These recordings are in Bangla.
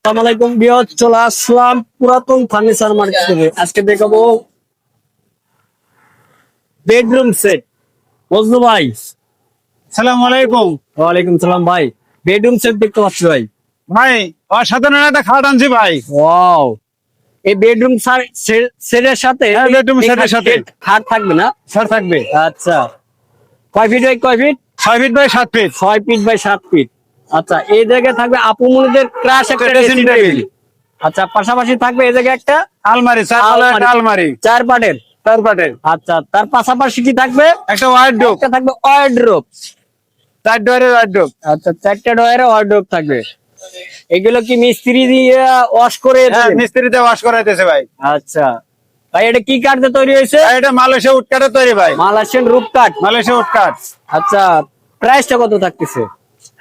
আসসালামাইকুম বিয়ত, চলে আসলাম পুরাতন ফার্নিচার মার্কেটে। আজকে দেখাবো বেডরুম সেট। মজনু ভাই, সালাম আলাইকুম। ওয়ালাইকুম সালাম ভাই। বেডরুম সেট দেখতে পাচ্ছি ভাই। ভাই অসাধারণ একটা খাট আনছি ভাই। ওয়াও, এই বেডরুম সেটের সাথে হ্যাঁ, bedroom এই set এর সাথে। খাট থাকবে না? স্যার থাকবে আচ্ছা, কয় ফিট বাই কয় fit? 6 feet by 7 fit. 6 feet by 7 fit. আচ্ছা, এই জায়গায় থাকবে আপু মনিদের ক্রাশ একটা Dressing ড্রেসিং table। টেবিল। আচ্ছা, পাশাপাশি থাকবে এই জায়গায় একটা আলমারি, চার তলা একটা আলমারি, 4 পাটের। 4 পাটের আচ্ছা, তার পাশাপাশি কি থাকবে? একটা ওয়ার্ডরোব, একটা থাকবে ওয়ার্ডরোব। 4 ডোরের ওয়ার্ডরোব। আচ্ছা, 4টা ডয়ারে ওয়ার্ডরোব থাকবে। এগুলো কি মিস্ত্রি দিয়ে ওয়াশ করে হ্যাঁ, দিবেন? মিস্ত্রিতে ওয়াশ করাইতেছে ভাই। আচ্ছা ভাই, এটা কি কাঠ দিয়ে তৈরি হয়েছে? আর এটা মালয়েশিয়া উড কাঠে তৈরি ভাই। মালয়েশিয়ান রূপ কাঠ। মালয়েশিয়া উড কাঠ। আচ্ছা, প্রাইসটা কত থাকতেছে?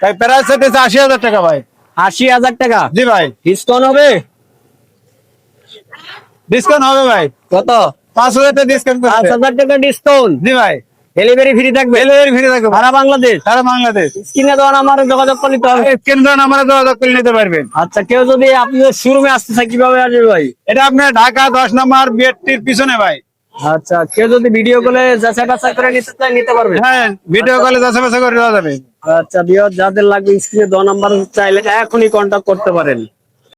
ভাই প্রাইস হচ্ছে 80,000 টাকা ভাই। 80,000 টাকা। জি ভাই, ডিসকাউন্ট হবে? ডিসকাউন্ট হবে ভাই। কত? 5,000 টাকা ডিসকাউন্ট করতে। 5,000 টাকা ডিসকাউন্ট। জি ভাই, ডেলিভারি ফ্রি থাকবে? ডেলিভারি ফ্রি থাকবে সারা বাংলাদেশ। সারা বাংলাদেশ। স্ক্রিনে দেওয়া নাম্বারে যোগাযোগ করলে তো হবে। কেন্দ্র আমরা যোগাযোগ করে নিতে পারবেন। আচ্ছা, কেউ যদি আপনাদের শোরুমে আসতে চায় কিভাবে আসবে ভাই? এটা আপনার ঢাকা 10 নম্বর বিএটির পিছনে ভাই। আচ্ছা, কেউ যদি ভিডিও কলে যাচাই বাছাই করে নিতে চায় নিতে পারবে? হ্যাঁ, ভিডিও কলে যাচাই বাছাই করে দেওয়া যাবে। আচ্ছা বিয়ত, যাদের লাগবে স্ক্রিনে দেওয়া নাম্বার চাইলে এখনই কন্ট্যাক্ট করতে পারেন।